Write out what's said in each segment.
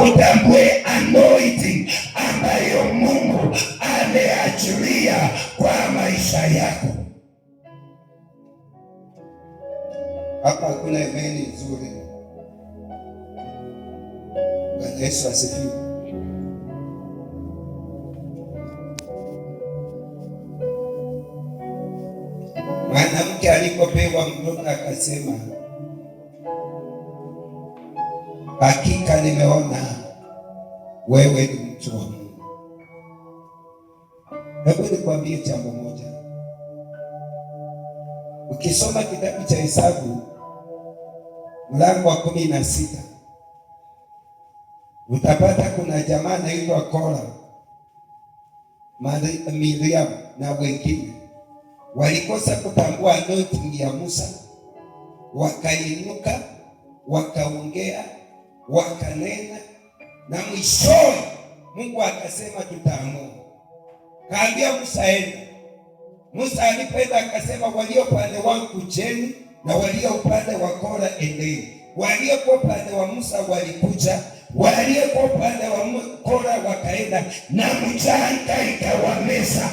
utambue anointing ambayo Mungu ameachilia kwa maisha yako. Hapa hakuna imani nzuri. Bwana Yesu asifiwe. Mwanamke alipopewa mtoto akasema, hakika nimeona wewe ni mtu wa Mungu. Hebu nikwambie jambo moja. Ukisoma kitabu cha Hesabu mlango wa 16 utapata kuna jamaa anaitwa Kora, Miriam na wengine walikosa kutambua anointing ya Musa, wakainuka, wakaongea, wakanena, na mwishowe Mungu akasema tutaamua. Kaambia Musa enda. Musa alipoenda akasema walio upande wangu kujeni na walio upande wa Kora endeni. Walio kwa upande wa Musa walikuja, walio kwa upande wa Kora wakaenda, na mchanga ikawameza.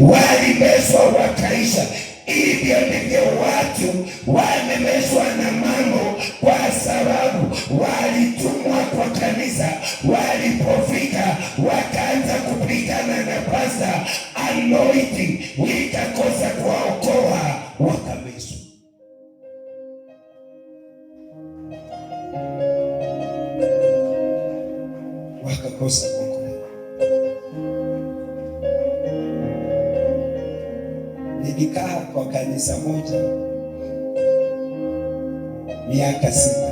Walimezwa wakaisha. Hivyo ndivyo watu wamemezwa na mambo, kwa sababu walitumwa kwa kanisa. Walipofika wakaanza kupigana na pasta, anointing ikakosa kuwaokoa, wakamezwa. Wakakosa kuokoa. Nilikaa kwa kanisa moja miaka 6.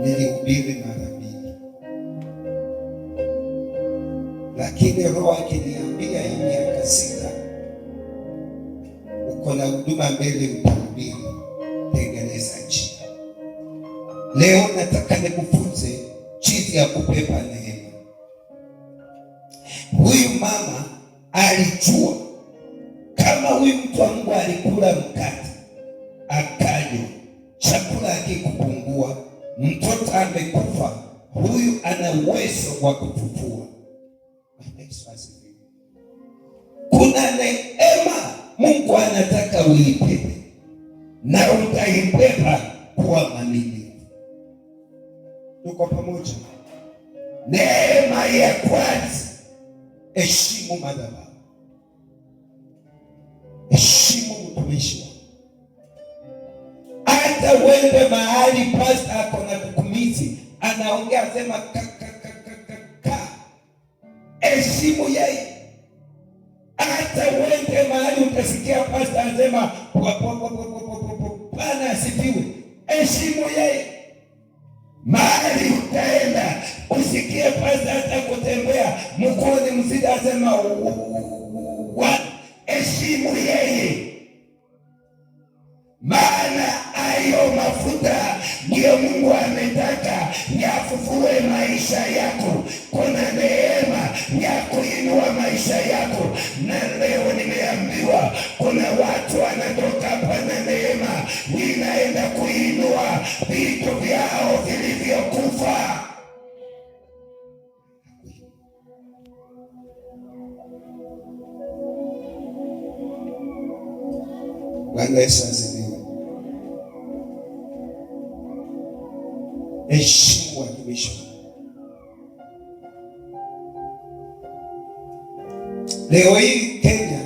Nilihubiri mara 2. Lakini Roho akiniambia hii miaka 6 uko na huduma mbele, utahubiri, tengeneza njia. Leo nataka nikufunze jinsi ya kupepa neema. Huyu mama alijua kama huyu mtu wa Mungu alikula mkate akanywa, chakula akikupungua, mtoto amekufa, huyu ana uwezo wa kufufua. Kuna neema Mungu anataka uipepe, na utaipepa kuwa mwaminifu. Tuko pamoja? Neema ya kwanza, heshimu madhabahu. Heshimu mtumishi wako. Hata uende mahali pasta ako na kukumizi, anaongea sema ka. Heshimu yeye. Hata uende mahali utasikia pasta anasema Bwana asifiwe, heshimu yeye. Mahali utaenda usikie pasta hata kutembea mkoani mzida anasema heshimu yeye, maana hayo mafuta ndio Mungu ametaka yafufue maisha yako. Kuna neema ya kuinua maisha yako, na leo nimeambiwa kuna watu wanatoka hapa na neema inaenda kuinua vitu vyao vilivyokufa. Bwana Yesu asifiwe. Heshimu watumishi. Leo hii Kenya,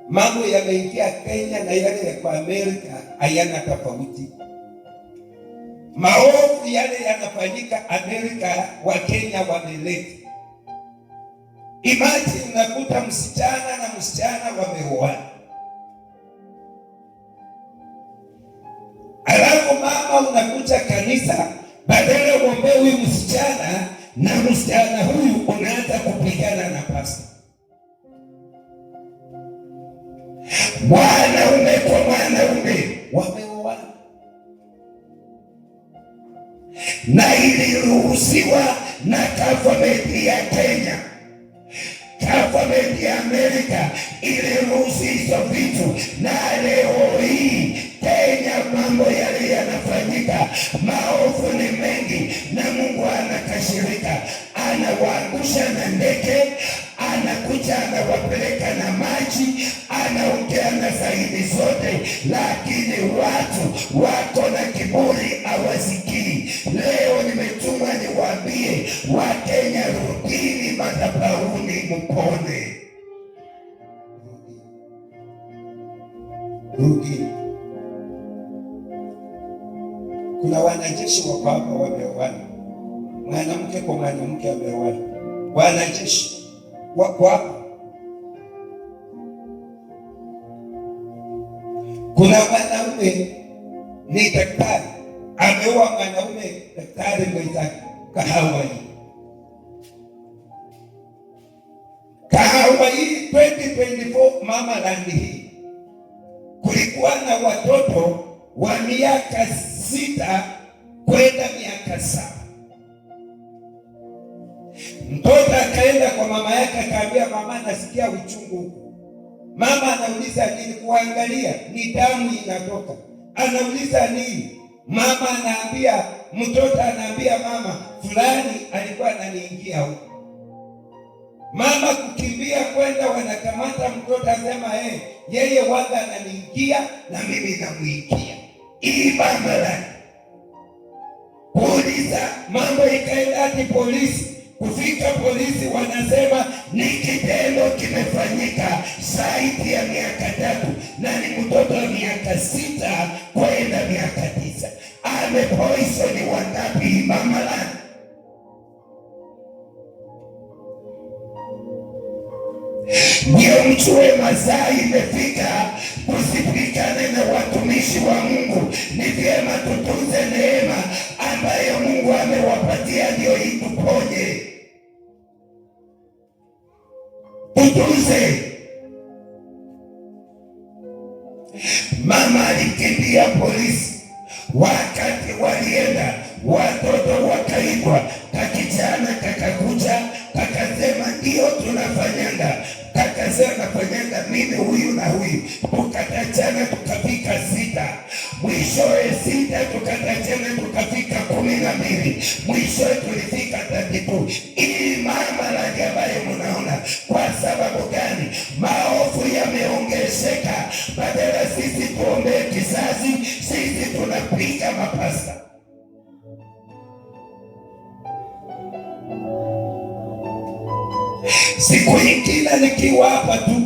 mambo yameingia Kenya na yale ya kwa Amerika hayana tofauti. Maovu yale yanafanyika Amerika, wa Kenya wameleta. Imagine unakuta msichana na msichana wameoana, alafu mama unakuta kanisa, badala uombee huyu msichana na msichana huyu, unaanza kupigana na pasta. Mwanaume kwa mwanaume wameoana, na iliruhusiwa na government ya Kenya. Government ya Amerika iliruhusu hizo vitu, na leo hii Kenya mambo yale yanafanyika, maovu ni mengi, na Mungu anakashirika, anawaangusha na ndege, anakuja anawapeleka na maji, anaongea na zaidi zote, lakini watu wako na kiburi hawasikii. Leo nimetumwa niwaambie Wakenya, rudini madhabahuni mpone. Rudini. Kuna wanajeshi wako hapa wameoana, mwanamke kwa mwanamke wameoana, wanajeshi wako hapa. Kuna mwanaume ni daktari ameoa mwanaume daktari mwenzake Hawaii 2024 mama landi hii kulikuwa na watoto wa miaka 6 kwenda miaka 7. Mtoto akaenda kwa mama yake akaambia, mama, nasikia uchungu huku. Mama anauliza nini? Kuangalia ni damu inatoka. Anauliza nini? Mama anaambia, mtoto anaambia mama, fulani alikuwa ananiingia huko. Mama kukimbia kwenda, wanakamata mtoto, asema yeye waga ananiingia na mimi namuingia. Hii mama la kuuliza mambo ikaenda hadi polisi. Kufika polisi wanasema ni kitendo kimefanyika zaidi ya miaka 3 na ni mtoto wa miaka 6 kwenda miaka 9. Amepoisoni wangapi mama la? Ndio mchue masaa imefika, tusipigane na watumishi wa Mungu. Ni vyema tutunze neema ambayo Mungu amewapatia, ndio ituponye. Tutunze. Mama alikimbia polisi, wakati walienda watoto wakaibwa, kakijana kakakuja kakasema ndio tunafanyanga, kakasema nafanyanga mimi huyu na huyu, tukatachana tukafika 6, mwishowe 6 tukatachana tukafika 12, mwishowe tulifika 32. Hii mama la ambayo mnaona, kwa sababu gani? Maovu yameongezeka. Badala sisi tuombee kizazi, sisi tunapiga mapasta. Siku nyingine nikiwa hapa tu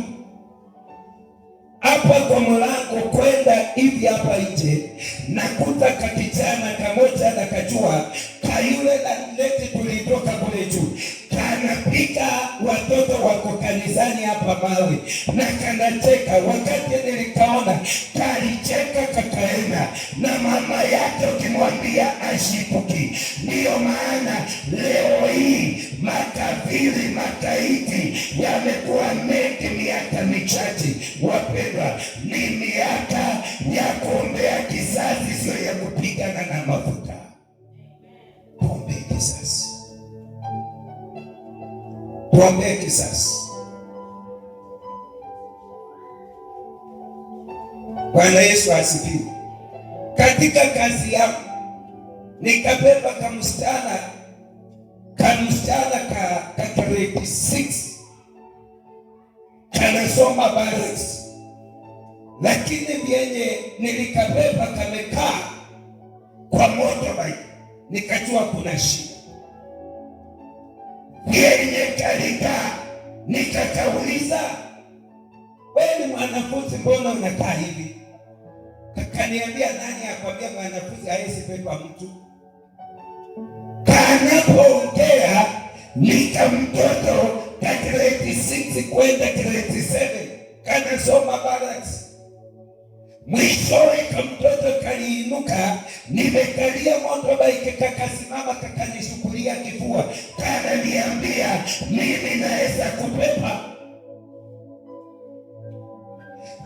hapa kwa mlango kwenda hivi hapa nje, nakuta kakijana kamoja na kajua kayule la leti tulitoka kule juu, kanapika watoto wako kanisani hapa mawe na kanacheka. Wakati nilikaona kalicheka kakaenda na mama yake, ukimwambia ashipuki. Ndiyo maana leo hii makafiri makaiti yamekuwa mengi miaka michache. Wapendwa, ni miaka ya kuombea kizazi, sio ya kupigana na mafuta. Tuombee kizazi, tuombee kizazi. Bwana Yesu asifiwe. Katika kazi yangu nikabeba kamsichana ka grade 6 kanasoma barracks, lakini vyenye nilikabeba kamekaa kwa motorbike, nikajua kuna shida. Vyenye kalikaa nikakauliza, wewe ni mwanafunzi, mbona unakaa hivi? Kakaniambia, nani akwambia mwanafunzi hawezi beba mtu? Kanapoongea nika mtoto ka grade 6 kwenda grade 7 kanasoma barracks. Mwishowe kamtoto kaliinuka, nimekalia motorbike, kakasimama kakanishukulia kifua, kananiambia mimi naweza kubeba.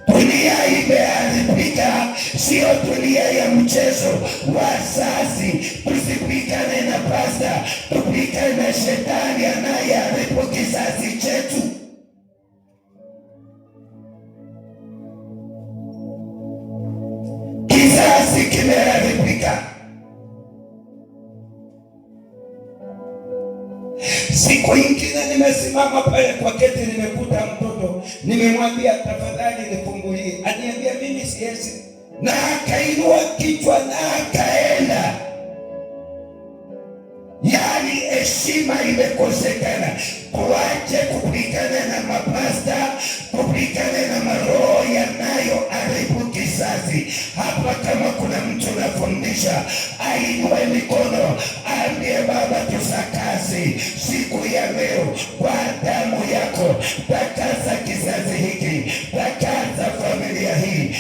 Dunia imeharibika, sio dunia ya mchezo. Wazazi, tusipigane na pasta, tupigane na shetani anayeharibu kizazi chetu. Kizazi kimeharibika. Siku nyingine nimesimama pale kwa keti, nimekuta mtoto, nimemwambia tafadhali nifungulie, aniambia mimi siwezi, na akainua kichwa na akaenda. Yani heshima imekosekana. Kuache kupigana na mapasta, kupigana na maroho yanayoharibu kizazi. Hapa kama kuna mtu nafundisha, ainue mikono, ambie Baba tusakasi siku ya leo kwa damu yako. Takasa kizazi hiki, takasa familia hii.